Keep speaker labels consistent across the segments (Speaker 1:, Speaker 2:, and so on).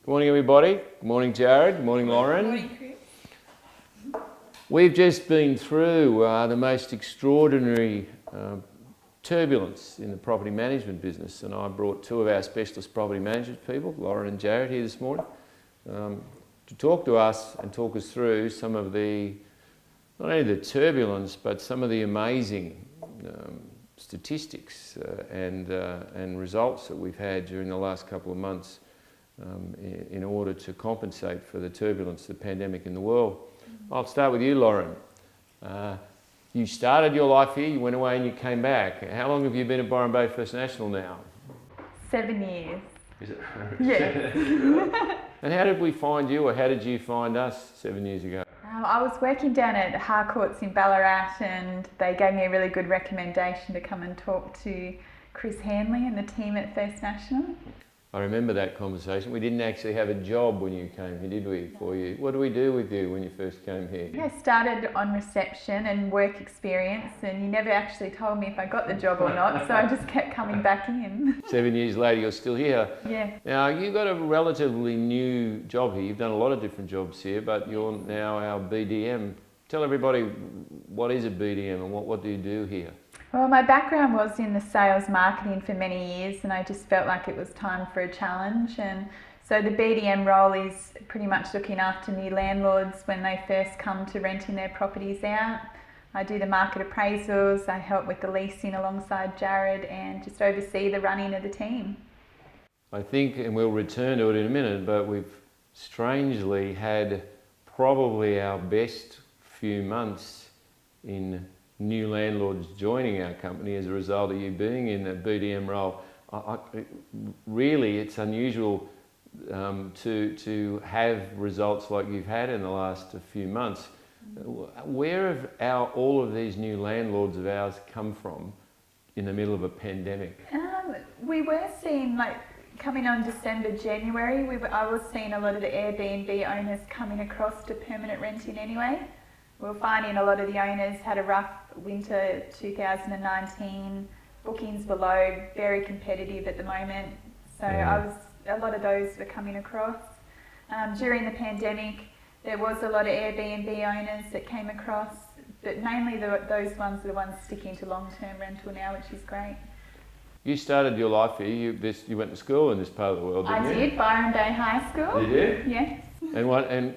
Speaker 1: Good morning, everybody. Good morning, Jared. Good morning, Lauren.
Speaker 2: Good morning, Chris.
Speaker 1: We've just been through the most extraordinary turbulence in the property management business, and I brought two of our specialist property management people, Lauren and Jared, here this morning to talk to us and talk us through some of the, not only the turbulence, but some of the amazing statistics and results that we've had during the last couple of months in order to compensate for the turbulence of the pandemic in the world. I'll start with you, Lauren. You started your life here, you went away and you came back. How long have you been at Byron Bay First National now?
Speaker 2: 7 years.
Speaker 1: Is it?
Speaker 2: Yes.
Speaker 1: And how did we find you, or how did you find us 7 years ago?
Speaker 2: I was working down at Harcourts in Ballarat, and they gave me a really good recommendation to come and talk to Chris Hanley and the team at First National.
Speaker 1: I remember that conversation. We didn't actually have a job when you came here, did we, for you? What did we do with you when you first came here?
Speaker 2: Yeah, I started on reception and work experience, and you never actually told me if I got the job or not, so I just kept coming back in.
Speaker 1: 7 years later, you're still here.
Speaker 2: Yeah.
Speaker 1: Now, you've got a relatively new job here. You've done a lot of different jobs here, but you're now our BDM. Tell everybody, what is a BDM and what do you do here?
Speaker 2: Well, my background was in the sales marketing for many years, and I just felt like it was time for a challenge. And so the BDM role is pretty much looking after new landlords when they first come to renting their properties out. I do the market appraisals, I help with the leasing alongside Jared, and just oversee the running of the team.
Speaker 1: I think, and we'll return to it in a minute, but we've strangely had probably our best few months in new landlords joining our company as a result of you being in the BDM role. Really, it's unusual to have results like you've had in the last few months. Where have all of these new landlords of ours come from in the middle of a pandemic?
Speaker 2: We were seeing, like, coming on December, January, I was seeing a lot of the Airbnb owners coming across to permanent renting anyway. We were finding a lot of the owners had a rough winter 2019, bookings were low, very competitive at the moment. So a lot of those were coming across. During the pandemic, there was a lot of Airbnb owners that came across, but mainly those ones are the ones sticking to long-term rental now, which is great.
Speaker 1: You started your life here, you went to school in this part of the world, didn't you?
Speaker 2: I did, Byron Bay High School.
Speaker 1: Did you?
Speaker 2: Yes.
Speaker 1: And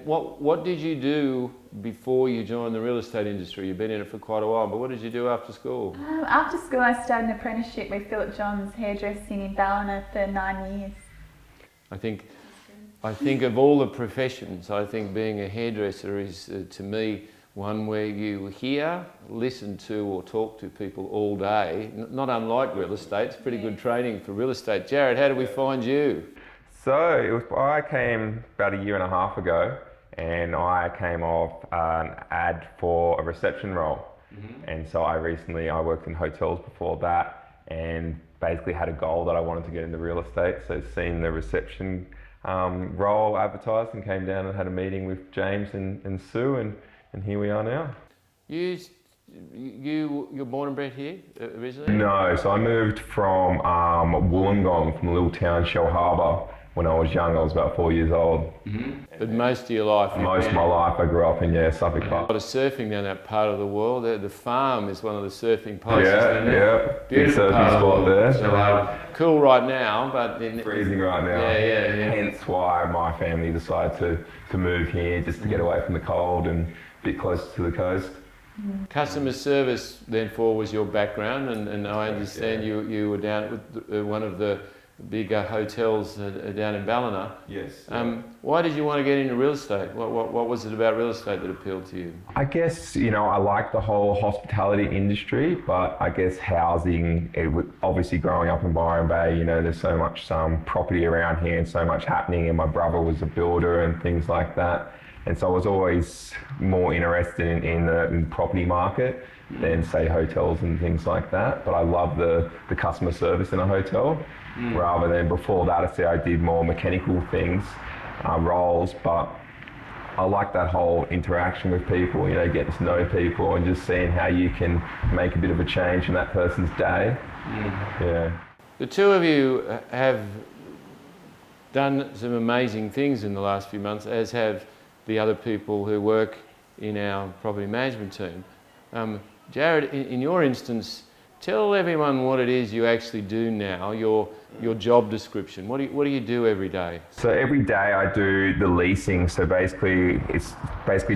Speaker 1: what did you do before you joined the real estate industry? You've been in it for quite a while, but what did you do after school?
Speaker 2: After school, I started an apprenticeship with Philip John's hairdressing in Ballina for 9 years.
Speaker 1: I think of all the professions, I think being a hairdresser is, to me, one where you hear, listen to or talk to people all day, not unlike real estate. It's pretty good training for real estate. Jared, how did we find you?
Speaker 3: So I came about a year and a half ago, and I came off an ad for a reception role. And so I worked in hotels before that, and basically had a goal that I wanted to get into real estate. So seen the reception role advertised and came down and had a meeting with James and Sue, and here we are now.
Speaker 1: You're born and bred here originally?
Speaker 3: No, so I moved from Wollongong, from a little town, Shell Harbour. When I was young, I was about 4 years old.
Speaker 1: But most of your life?
Speaker 3: Most of my life I grew up in, Suffolk Park.
Speaker 1: A lot of surfing down that part of the world. The farm is one of the surfing places.
Speaker 3: Big surfing spot there.
Speaker 1: So, cool right now, but...
Speaker 3: Freezing right now.
Speaker 1: Yeah.
Speaker 3: Hence why my family decided to move here, just to get away from the cold and a bit closer to the coast.
Speaker 1: Customer service, therefore, was your background, and I understand you were down with one of the bigger hotels down in Ballina.
Speaker 3: Yes.
Speaker 1: Why did you want to get into real estate? What was it about real estate that appealed to you?
Speaker 3: I guess, I like the whole hospitality industry, but I guess housing, obviously growing up in Byron Bay, there's so much property around here and so much happening, and my brother was a builder and things like that. And so I was always more interested in the property market than, say, hotels and things like that. But I love the customer service in a hotel, rather than before that, I did more mechanical things, roles. But I like that whole interaction with people, getting to know people and just seeing how you can make a bit of a change in that person's day. Yeah.
Speaker 1: The two of you have done some amazing things in the last few months, as have the other people who work in our property management team. Jared, in your instance, tell everyone what it is you actually do now, your job description. What do you do every day?
Speaker 3: So every day I do the leasing. So basically, it's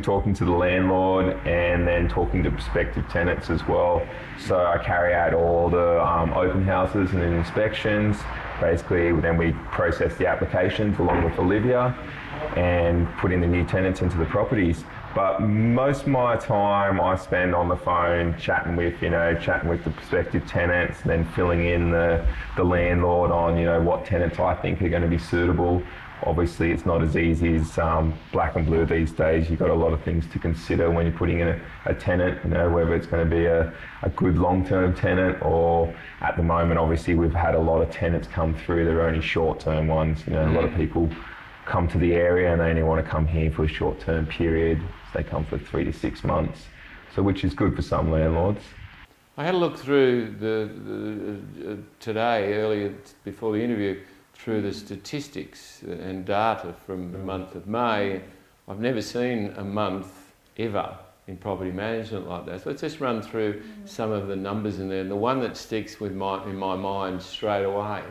Speaker 3: talking to the landlord and then talking to prospective tenants as well. So I carry out all the open houses and inspections. Basically, then we process the applications along with Olivia and put in the new tenants into the properties. But most of my time I spend on the phone chatting with the prospective tenants, then filling in the landlord on, what tenants I think are going to be suitable. Obviously, it's not as easy as black and blue these days. You've got a lot of things to consider when you're putting in a tenant, whether it's going to be a good long-term tenant, or at the moment, obviously, we've had a lot of tenants come through. They're only short-term ones. A lot of people come to the area and they only want to come here for a short-term period. So they come for 3 to 6 months, so which is good for some landlords.
Speaker 1: I had a look through today, earlier before the interview, through the statistics and data from the month of May. I've never seen a month ever in property management like that. So let's just run through some of the numbers in there. And the one that sticks in my mind straight away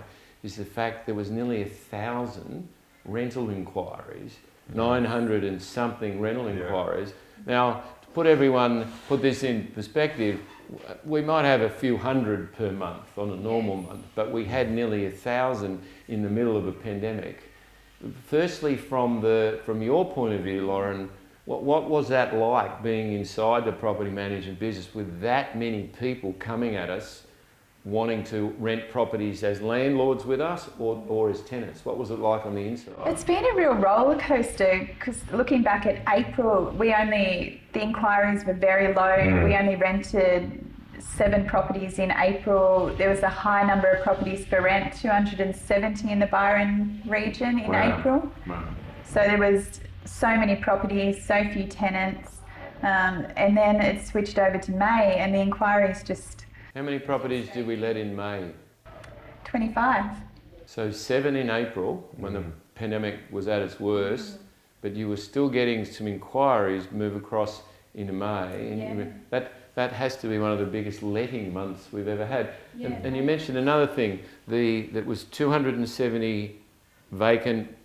Speaker 1: is the fact there was nearly 1,000 rental inquiries, 900 and something rental inquiries. Now, to put this in perspective, we might have a few hundred per month on a normal month, but we had nearly 1,000 in the middle of a pandemic. Firstly, from your point of view, Lauren, what was that like, being inside the property management business with that many people coming at us wanting to rent properties as landlords with us or as tenants? What was it like on the inside?
Speaker 2: It's been a real roller coaster, because looking back at April, the inquiries were very low. We only rented 7 properties in April. There was a high number of properties for rent, 270 in the Byron region in April.
Speaker 3: Wow.
Speaker 2: So there was so many properties, so few tenants. And then it switched over to May and the inquiries just...
Speaker 1: How many properties did we let in May?
Speaker 2: 25.
Speaker 1: So 7 in April, when the pandemic was at its worst, but you were still getting some inquiries move across into May. And that has to be one of the biggest letting months we've ever had.
Speaker 2: Yeah.
Speaker 1: And you mentioned another thing, that was 270 vacant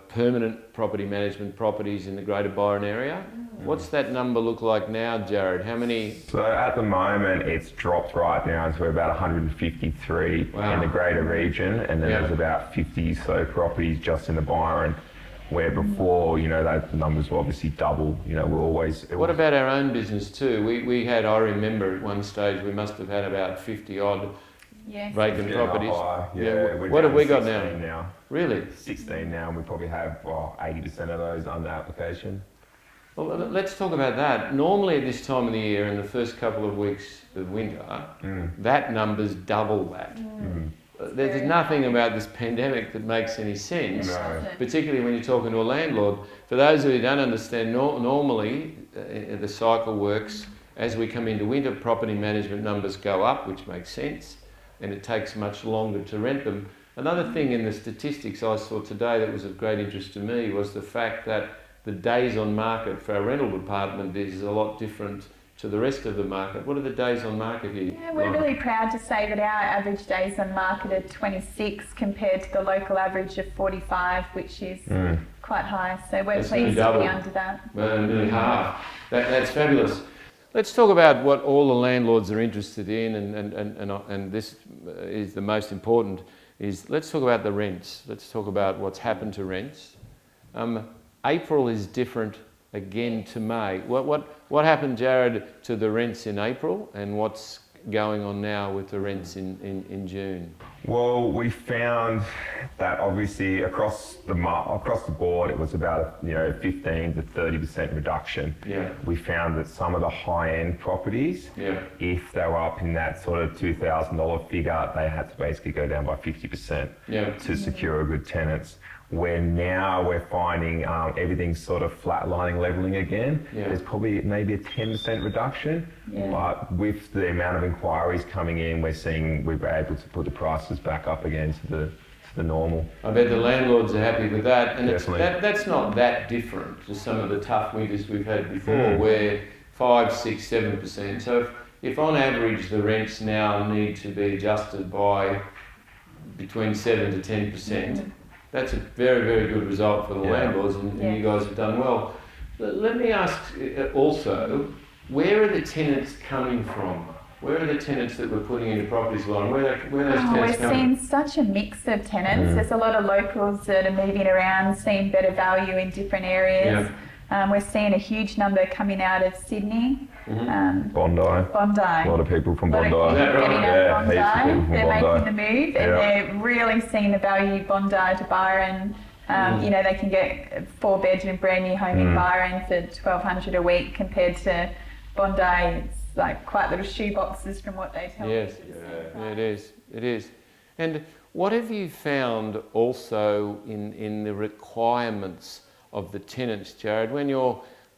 Speaker 1: permanent property management properties in the Greater Byron area. What's that number look like now, Jared? How many?
Speaker 3: So at the moment, it's dropped right down to about 153 in the Greater region, and then there's about 50 so properties just in the Byron, where before, those numbers were obviously double. We're always...
Speaker 1: What about our own business too? We had, I remember at one stage, we must have had about 50 odd vacant properties. What have we got now? Really?
Speaker 3: 16 now, and we probably have 80% of those under application.
Speaker 1: Well, let's talk about that. Normally at this time of the year, in the first couple of weeks of winter, that number's double that. There's nothing about this pandemic that makes any sense, particularly when you're talking to a landlord. For those who don't understand, normally the cycle works as we come into winter, property management numbers go up, which makes sense, and it takes much longer to rent them. Another thing in the statistics I saw today that was of great interest to me was the fact that the days on market for our rental department is a lot different to the rest of the market. What are the days on market here?
Speaker 2: Yeah, we're really proud to say that our average days on market are 26 compared to the local average of 45, which is quite high. So we're pleased to be under that.
Speaker 1: Nearly half. That's fabulous. Let's talk about what all the landlords are interested in, and this is the most important, is let's talk about the rents. Let's talk about what's happened to rents. April is different again to May. What happened, Jared, to the rents in April, and what's going on now with the rents in June?
Speaker 3: Well, we found that obviously across the board it was about 15 to 30% reduction. We found that some of the high-end properties, if they were up in that sort of $2,000 figure, they had to basically go down by 50% to secure a good tenants. Where now we're finding everything's sort of flatlining, leveling again. There's probably maybe a 10% reduction, but with the amount of inquiries coming in, we're seeing we're able to put the prices back up again to to the normal.
Speaker 1: I bet the landlords are happy with that, and
Speaker 3: Definitely.
Speaker 1: that's not that different to some of the tough winters we've had before, where 5, 6, 7%. So if on average the rents now need to be adjusted by between 7 to 10%, that's a very, very good result for the landlords, and you guys have done well. Let me ask also, where are the tenants coming from? Where are the tenants that we're putting into properties, Lauren? Where are those tenants
Speaker 2: We're
Speaker 1: coming
Speaker 2: seeing such a mix of tenants. There's a lot of locals that are moving around, seeing better value in different areas. We're seeing a huge number coming out of Sydney.
Speaker 3: Bondi.
Speaker 2: A
Speaker 3: A lot of people from Bondi.
Speaker 2: Getting out of
Speaker 3: heaps of people
Speaker 2: Bondi.
Speaker 3: from
Speaker 2: They're
Speaker 3: Bondi.
Speaker 2: making the move, and they're really seeing the value Bondi to Byron. You know, they can get a 4-bedroom brand new home in Byron for $1,200 a week, compared to Bondi. It's like quite little shoe boxes from what they tell me.
Speaker 1: Yes, it is. And what have you found also in the requirements of the tenants, Jared? When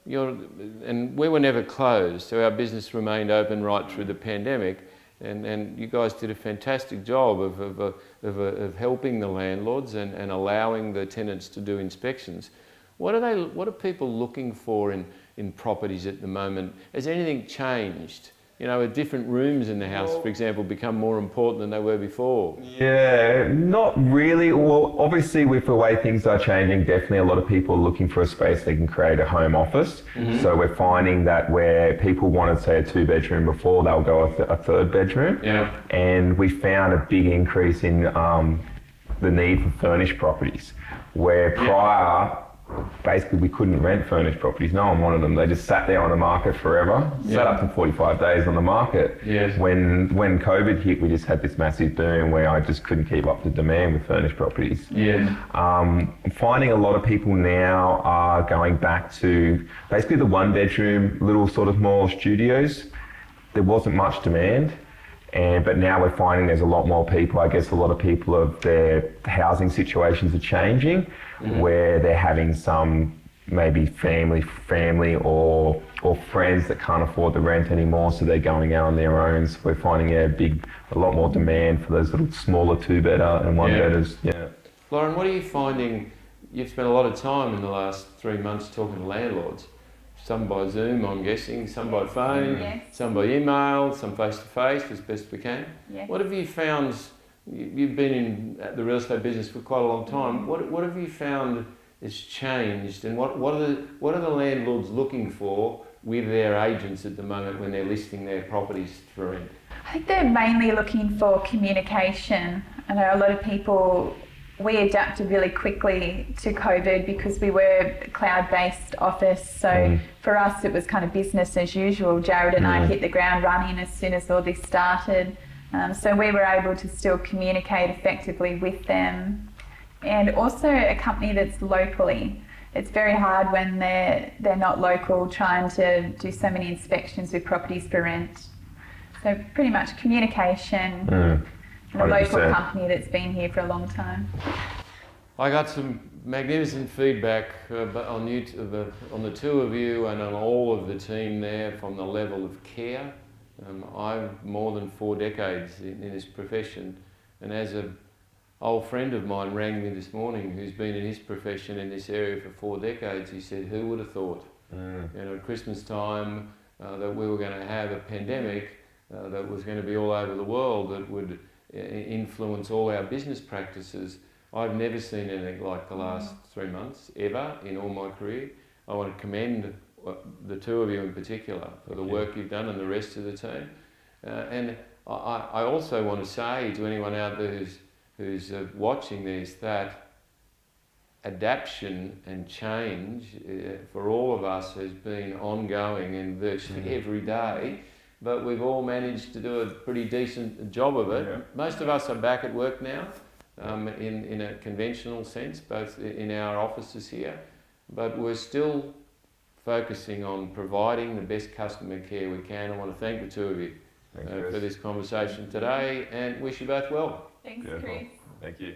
Speaker 1: and we were never closed, so our business remained open right through the pandemic, and you guys did a fantastic job of helping the landlords and allowing the tenants to do inspections. What are people looking for in properties at the moment? Has anything changed? You know, are different rooms in the house, for example, become more important than they were before?
Speaker 3: Yeah, not really. Well, obviously with the way things are changing, definitely a lot of people are looking for a space they can create a home office. So we're finding that where people wanted, say, a 2-bedroom before, they'll go a 3rd bedroom.
Speaker 1: Yeah.
Speaker 3: And we found a big increase in the need for furnished properties, where prior, basically we couldn't rent furnished properties. No one wanted them. They just sat there on the market forever, sat up to 45 days on the market.
Speaker 1: Yes.
Speaker 3: When COVID hit, we just had this massive boom where I just couldn't keep up the demand with furnished properties.
Speaker 1: Yeah.
Speaker 3: I'm finding a lot of people now are going back to basically the 1-bedroom, little sort of more studios. There wasn't much demand. But now we're finding there's a lot more people. I guess a lot of people of their housing situations are changing, where they're having some maybe family or friends that can't afford the rent anymore, so they're going out on their own. So we're finding a lot more demand for those little smaller 2-bedder and 1-bedders. Yeah.
Speaker 1: Lauren, what are you finding? You've spent a lot of time in the last 3 months talking to landlords. Some by Zoom, I'm guessing, some by phone, some by email, some face-to-face, as best we can.
Speaker 2: Yes.
Speaker 1: What have you found? You've been in the real estate business for quite a long time. What have you found has changed, and what are the landlords looking for with their agents at the moment when they're listing their properties for rent?
Speaker 2: I think they're mainly looking for communication. I know a lot of people, we adapted really quickly to COVID because we were a cloud-based office. So for us, it was kind of business as usual. Jared and I hit the ground running as soon as all this started. So we were able to still communicate effectively with them. And also a company that's locally. It's very hard when they're not local, trying to do so many inspections with properties for rent. So pretty much communication. And a local company that's been here for a long time.
Speaker 1: I got some magnificent feedback on the two of you and on all of the team there from the level of care. I've more than 4 decades in this profession, and as an old friend of mine rang me this morning who's been in his profession in this area for 4 decades, he said, who would have thought, you know, at Christmas time that we were going to have a pandemic that was going to be all over the world, that would influence all our business practices. I've never seen anything like the last 3 months, ever, in all my career. I want to commend the two of you in particular for the work you've done and the rest of the team. And I also want to say to anyone out there who's watching this that adaptation and change for all of us has been ongoing and virtually every day. But we've all managed to do a pretty decent job of it. Yeah. Most of us are back at work now, in a conventional sense, both in our offices here. But we're still focusing on providing the best customer care we can. I want to thank the two of you for this conversation today and wish you both well.
Speaker 2: Thanks, Chris.
Speaker 3: Thank you.